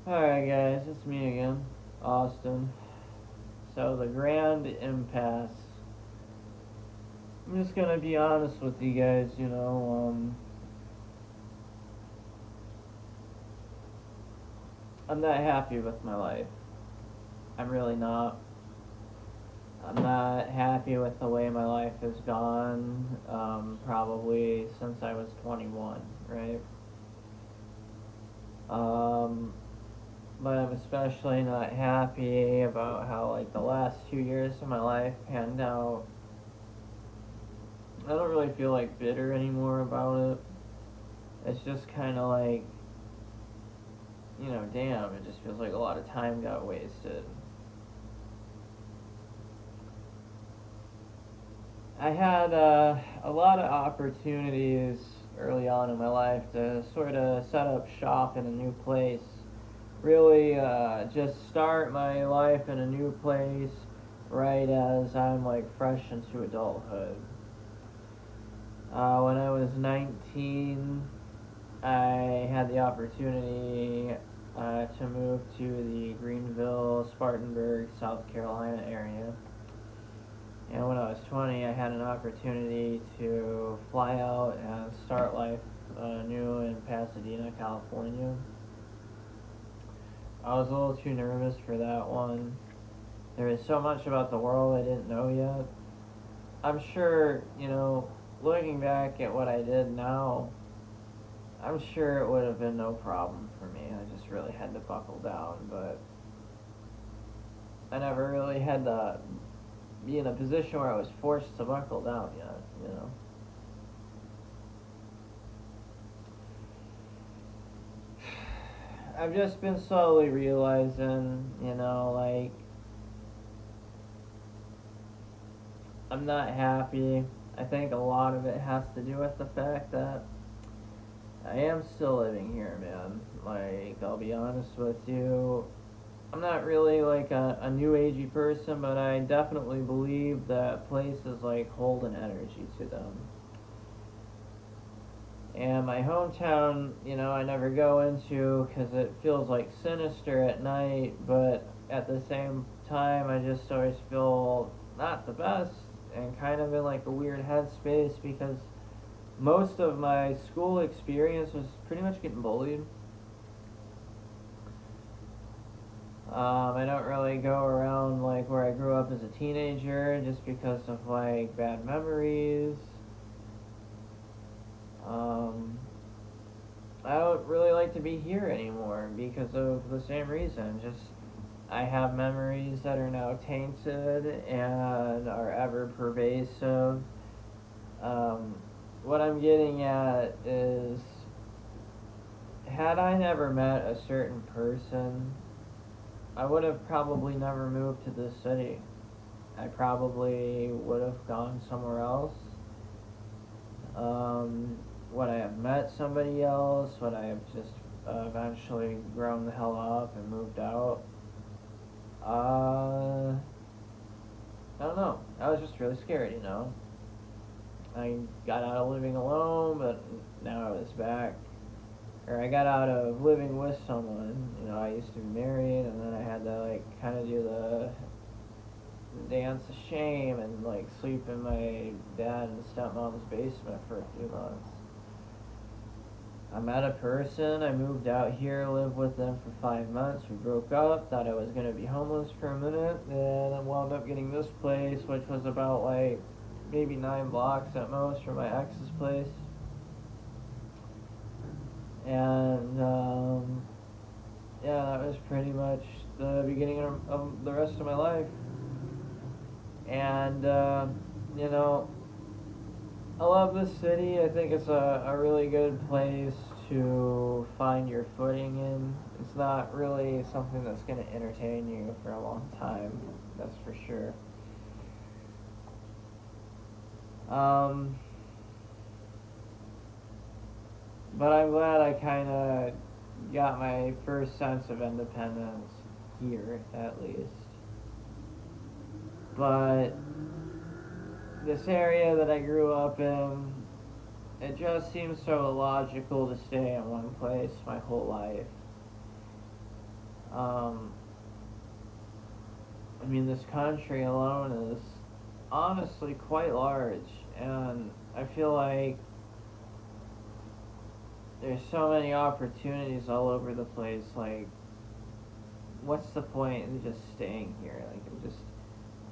Alright, guys, it's me again, Austin. So, the Grand Impasse. I'm just gonna be honest with you guys, I'm not happy with my life. I'm really not. I'm not happy with the way my life has gone, probably since I was 21, right? Um, but I'm especially not happy about how, like, the last 2 years of my life panned out. I don't really feel like bitter anymore about it. It's just kind of like, damn, it just feels like a lot of time got wasted. I had a lot of opportunities early on in my life to sort of set up shop in a new place. Really just start my life in a new place right as I'm like fresh into adulthood. When I was 19, I had the opportunity to move to the Greenville, Spartanburg, South Carolina area. And when I was 20, I had an opportunity to fly out and start life new in Pasadena, California. I was a little too nervous for that one. There is so much about the world I didn't know yet. I'm sure, looking back at what I did now, I'm sure it would have been no problem for me. I just really had to buckle down, but I never really had to be in a position where I was forced to buckle down yet. I've just been slowly realizing, like, I'm not happy. I think a lot of it has to do with the fact that I am still living here, man. Like, I'll be honest with you. I'm not really like a new agey person, but I definitely believe that places like hold an energy to them. And my hometown, I never go into because it feels like sinister at night, but at the same time, I just always feel not the best and kind of in like a weird headspace because most of my school experience was pretty much getting bullied. I don't really go around like where I grew up as a teenager just because of like bad memories. Um, I don't really like to be here anymore because of the same reason. Just I have memories that are now tainted and are ever pervasive. Um, what I'm getting at is, had I never met a certain person, I would have probably never moved to this city. I probably would have gone somewhere else. Um, would I have met somebody else? Would I have just eventually grown the hell up and moved out? Uh, I don't know. I was just really scared. I got out of living alone, but now I was back. Or I got out of living with someone. I used to be married, and then I had to like kind of do the dance of shame and like sleep in my dad and stepmom's basement for a few months. I met a person, I moved out here, lived with them for 5 months. We broke up, thought I was gonna be homeless for a minute, then I wound up getting this place, which was about like maybe 9 blocks at most from my ex's place. And yeah, that was pretty much the beginning of the rest of my life. And you know, I love this city. I think it's a really good place to find your footing in. It's not really something that's going to entertain you for a long time, that's for sure. Um, but I'm glad I kind of got my first sense of independence here, at least. But this area that I grew up in, it just seems so illogical to stay in one place my whole life. Um, I mean, this country alone is honestly quite large, and I feel like there's so many opportunities all over the place. Like, what's the point in just staying here? Like,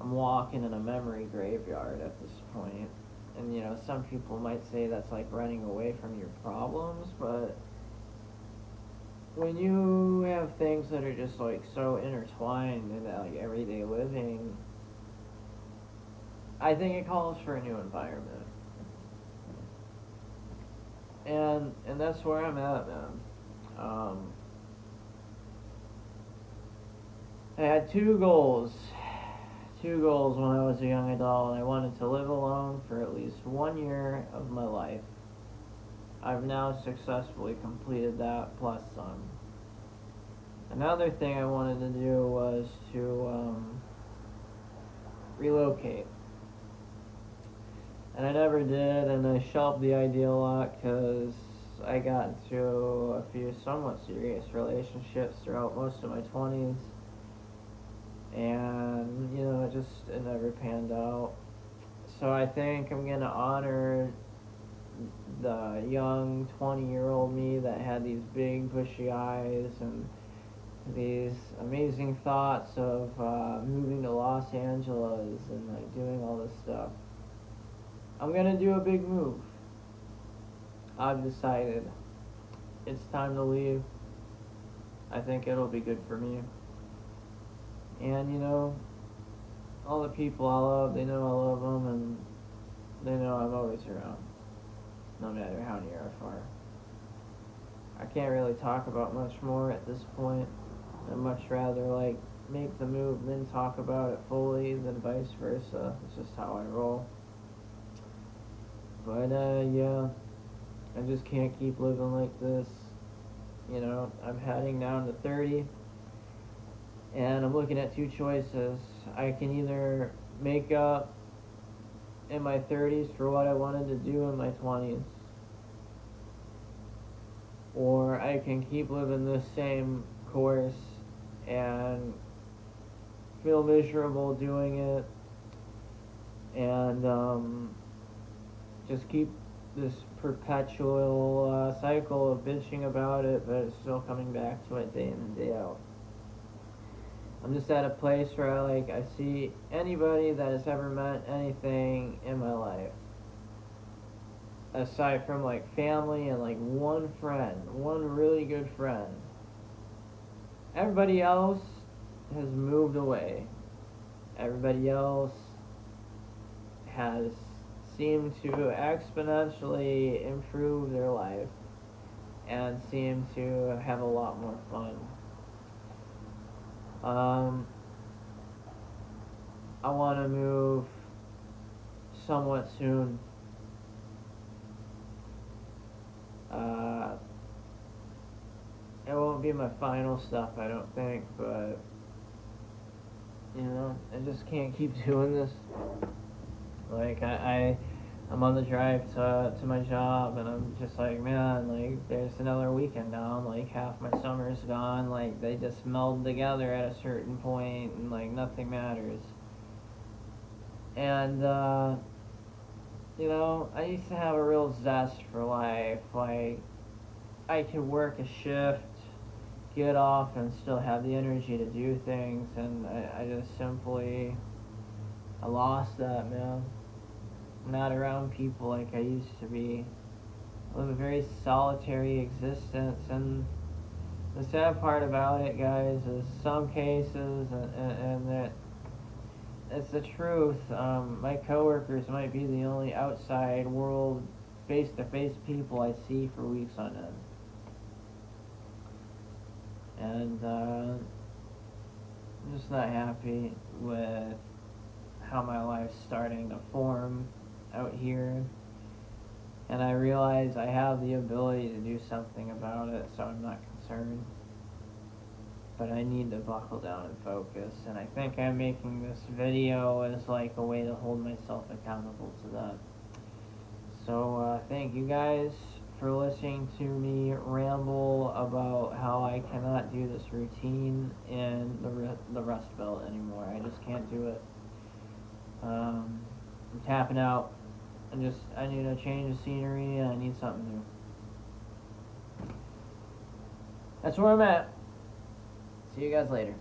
I'm walking in a memory graveyard at this point. And, some people might say that's like running away from your problems, but when you have things that are just like so intertwined in that like everyday living, I think it calls for a new environment. And that's where I'm at, man. I had two goals when I was a young adult. I wanted to live alone for at least 1 year of my life. I've now successfully completed that plus some. Another thing I wanted to do was to relocate. And I never did, and I shelved the idea a lot because I got into a few somewhat serious relationships throughout most of my 20s. And, it never panned out. So I think I'm going to honor the young 20-year-old me that had these big bushy eyes and these amazing thoughts of moving to Los Angeles and like doing all this stuff. I'm gonna do a big move. I've decided it's time to leave. I think it'll be good for me. And all the people I love, they know I love them, and they know I'm always around, no matter how near or far. I can't really talk about much more at this point. I'd much rather like make the move and then talk about it fully than vice versa. It's just how I roll. But yeah, I just can't keep living like this. I'm heading down to 30, and I'm looking at two choices. I can either make up in my 30s for what I wanted to do in my 20s, or I can keep living this same course and feel miserable doing it, and just keep this perpetual cycle of bitching about it, but it's still coming back to it day in and day out. I'm just at a place where I see anybody that has ever meant anything in my life, aside from like family and like one friend, one really good friend. Everybody else has moved away. Everybody else has seemed to exponentially improve their life and seem to have a lot more fun. I want to move somewhat soon. It won't be my final stuff, I don't think, but I just can't keep doing this. Like I'm on the drive to my job, and I'm just like, man, like there's another weekend down. Like half my summer's gone. Like they just meld together at a certain point, and like nothing matters. And I used to have a real zest for life. Like I could work a shift, get off, and still have the energy to do things. And I just simply, I lost that, man. I'm not around people like I used to be. I live a very solitary existence, and the sad part about it, guys, is some cases, and that it's the truth. My coworkers might be the only outside world, face-to-face people I see for weeks on end. And I'm just not happy with how my life's starting to form out here. And I realize I have the ability to do something about it, so I'm not concerned. But I need to buckle down and focus, and I think I'm making this video as like a way to hold myself accountable to that. So thank you guys for listening to me ramble about how I cannot do this routine and the rest belt anymore. I just can't do it. I'm tapping out. I need a change of scenery and I need something new. That's where I'm at. See you guys later.